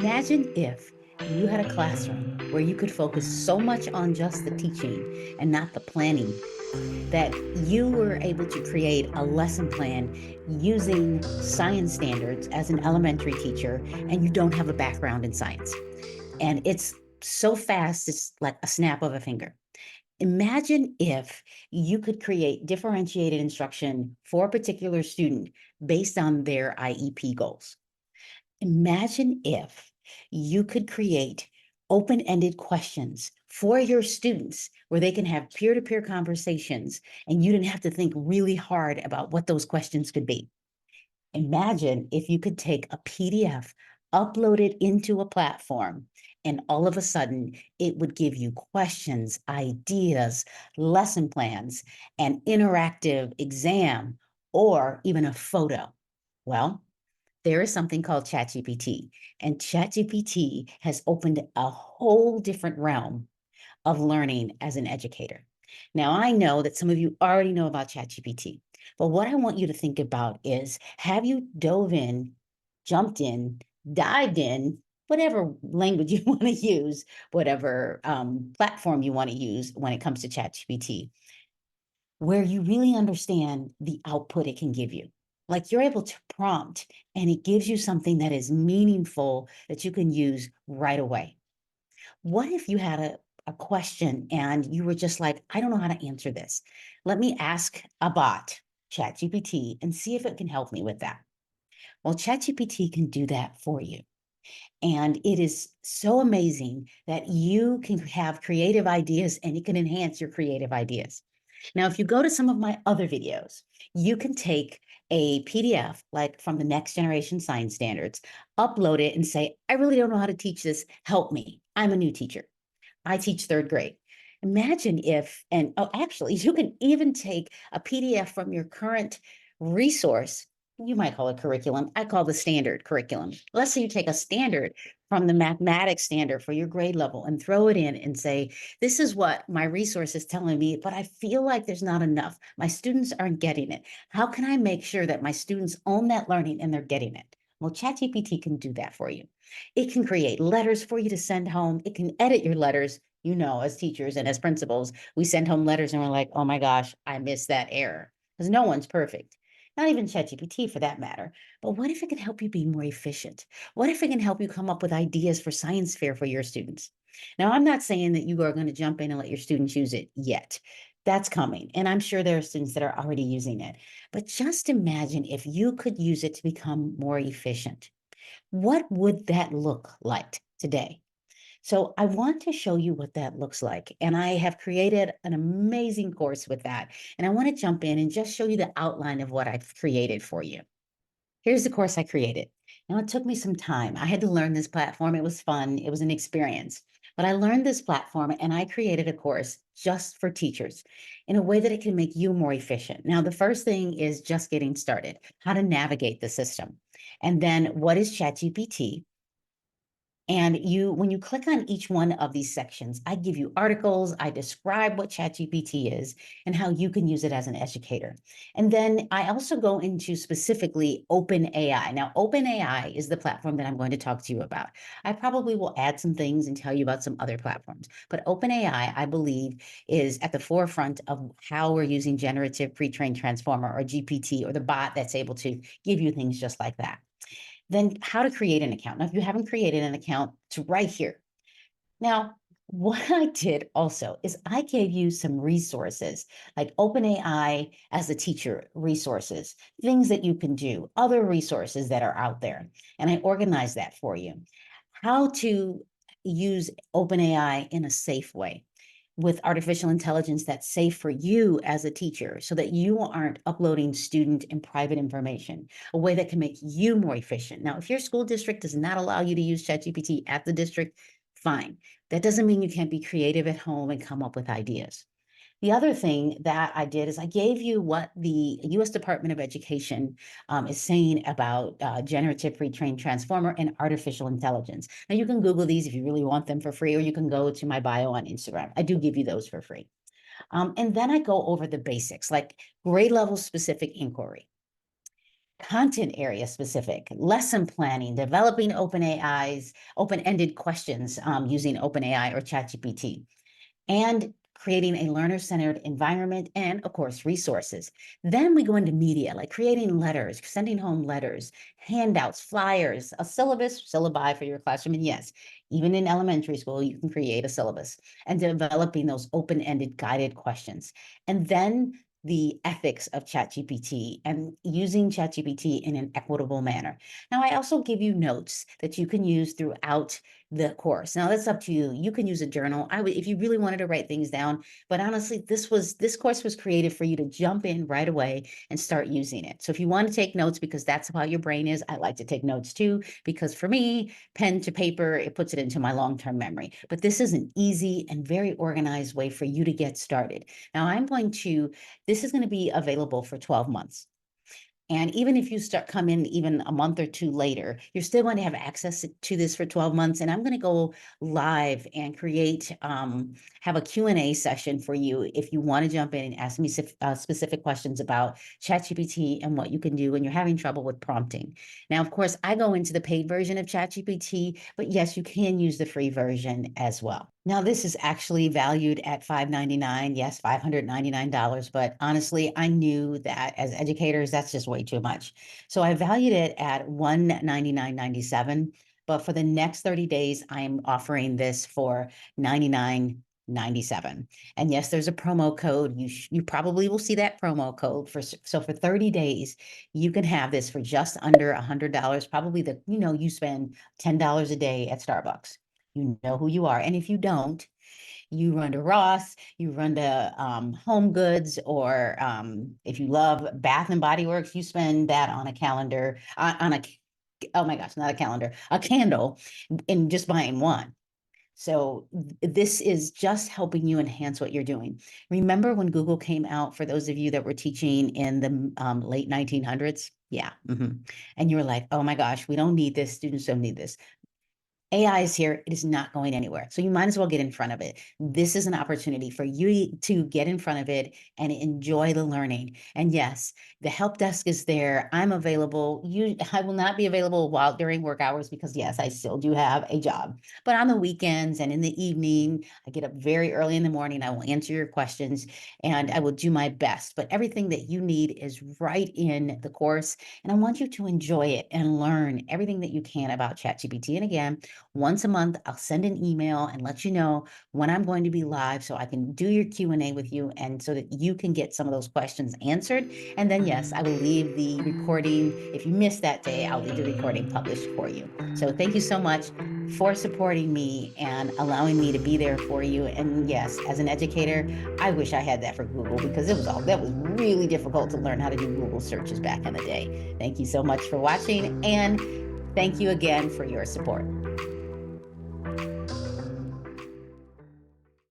Imagine if you had a classroom where you could focus so much on just the teaching and not the planning that you were able to create a lesson plan using science standards as an elementary teacher, and you don't have a background in science. And it's so fast, it's like a snap of a finger. Imagine if you could create differentiated instruction for a particular student based on their IEP goals. Imagine if you could create open-ended questions for your students where they can have peer-to-peer conversations and you didn't have to think really hard about what those questions could be. Imagine if you could take a PDF, upload it into a platform, and all of a sudden it would give you questions, ideas, lesson plans, an interactive exam, or even a photo. Well, there is something called ChatGPT, and ChatGPT has opened a whole different realm of learning as an educator. Now, I know that some of you already know about ChatGPT, but what I want you to think about is, have you dove in, jumped in, dived in, whatever language you want to use, whatever platform you want to use when it comes to ChatGPT, where you really understand the output it can give you. Like you're able to prompt and it gives you something that is meaningful that you can use right away. What if you had a question and you were just like, I don't know how to answer this. Let me ask a bot, ChatGPT, and see if it can help me with that. Well, ChatGPT can do that for you. And it is so amazing that you can have creative ideas and it can enhance your creative ideas. Now, if you go to some of my other videos, you can take a PDF like from the next generation science standards, upload it and say, I really don't know how to teach this. Help me. I'm a new teacher. I teach third grade. Imagine if, and oh, actually, you can even take a PDF from your current resource. You might call it curriculum. I call the standard curriculum. Let's say you take a standard from the mathematics standard for your grade level and throw it in and say, this is what my resource is telling me, but I feel like there's not enough. My students aren't getting it. How can I make sure that my students own that learning and they're getting it? Well, ChatGPT can do that for you. It can create letters for you to send home. It can edit your letters. You know, as teachers and as principals, we send home letters and we're like, oh my gosh, I missed that error. Because no one's perfect. Not even ChatGPT for that matter. But what if it can help you be more efficient? What if it can help you come up with ideas for science fair for your students? Now, I'm not saying that you are going to jump in and let your students use it yet. That's coming. And I'm sure there are students that are already using it. But just imagine if you could use it to become more efficient. What would that look like today? So I want to show you what that looks like. And I have created an amazing course with that. And I want to jump in and just show you the outline of what I've created for you. Here's the course I created. Now, it took me some time. I had to learn this platform. It was fun. It was an experience. But I learned this platform and I created a course just for teachers in a way that it can make you more efficient. Now, the first thing is just getting started, how to navigate the system. And then what is ChatGPT? And when you click on each one of these sections, I give you articles, I describe what ChatGPT is and how you can use it as an educator. And then I also go into specifically OpenAI. Now, OpenAI is the platform that I'm going to talk to you about. I probably will add some things and tell you about some other platforms, but OpenAI, I believe, is at the forefront of how we're using generative pre-trained transformer or GPT or the bot that's able to give you things just like that. Then how to create an account. Now, if you haven't created an account, it's right here. Now, what I did also is I gave you some resources like OpenAI as a teacher resources, things that you can do, other resources that are out there. And I organized that for you. How to use OpenAI in a safe way with artificial intelligence that's safe for you as a teacher so that you aren't uploading student and private information, a way that can make you more efficient. Now, if your school district does not allow you to use ChatGPT at the district, fine. That doesn't mean you can't be creative at home and come up with ideas. The other thing that I did is I gave you what the U.S. Department of Education is saying about generative pre-trained transformer and artificial intelligence. Now, you can Google these if you really want them for free, or you can go to my bio on Instagram. I do give you those for free. And then I go over the basics, like grade level specific inquiry. content area specific, lesson planning, developing open-ended questions using OpenAI or ChatGPT, and creating a learner-centered environment, and of course, resources. Then we go into media, like creating letters, sending home letters, handouts, flyers, a syllabi for your classroom. And yes, even in elementary school, you can create a syllabus, and developing those open-ended guided questions. And then the ethics of ChatGPT and using ChatGPT in an equitable manner. Now, I also give you notes that you can use throughout the course. Now that's up to you. You can use a journal. I would, if you really wanted to write things down, but honestly, this course was created for you to jump in right away and start using it. So if you want to take notes, because that's how your brain is, I like to take notes too, because for me, pen to paper, it puts it into my long-term memory. But this is an easy and very organized way for you to get started. Now this is going to be available for 12 months. And even if you come in even a month or two later, you're still going to have access to this for 12 months. And I'm going to go live and have a Q&A session for you if you want to jump in and ask me specific questions about ChatGPT and what you can do when you're having trouble with prompting. Now, of course, I go into the paid version of ChatGPT, but yes, you can use the free version as well. Now, this is actually valued at $599, yes, $599, but honestly, I knew that as educators, that's just way too much. So I valued it at $199.97, but for the next 30 days, I'm offering this for $99.97. And yes, there's a promo code. You probably will see that promo code so for 30 days, you can have this for just under $100, probably you spend $10 a day at Starbucks. You know who you are. And if you don't, you run to Ross, you run to Home Goods, or if you love Bath and Body Works, you spend that on a calendar, oh my gosh, not a calendar, a candle, in just buying one. So this is just helping you enhance what you're doing. Remember when Google came out, for those of you that were teaching in the late 1900s? Yeah. And you were like, oh my gosh, we don't need this. Students don't need this. AI is here. It is not going anywhere. So you might as well get in front of it. This is an opportunity for you to get in front of it and enjoy the learning. And yes, the help desk is there. I'm available. I will not be available during work hours because yes, I still do have a job. But on the weekends and in the evening, I get up very early in the morning. I will answer your questions and I will do my best. But everything that you need is right in the course. And I want you to enjoy it and learn everything that you can about ChatGPT. And again, once a month, I'll send an email and let you know when I'm going to be live so I can do your Q&A with you and so that you can get some of those questions answered. And then, yes, I will leave the recording. If you missed that day, I'll leave the recording published for you. So thank you so much for supporting me and allowing me to be there for you. And yes, as an educator, I wish I had that for Google because that was really difficult to learn how to do Google searches back in the day. Thank you so much for watching, and thank you again for your support.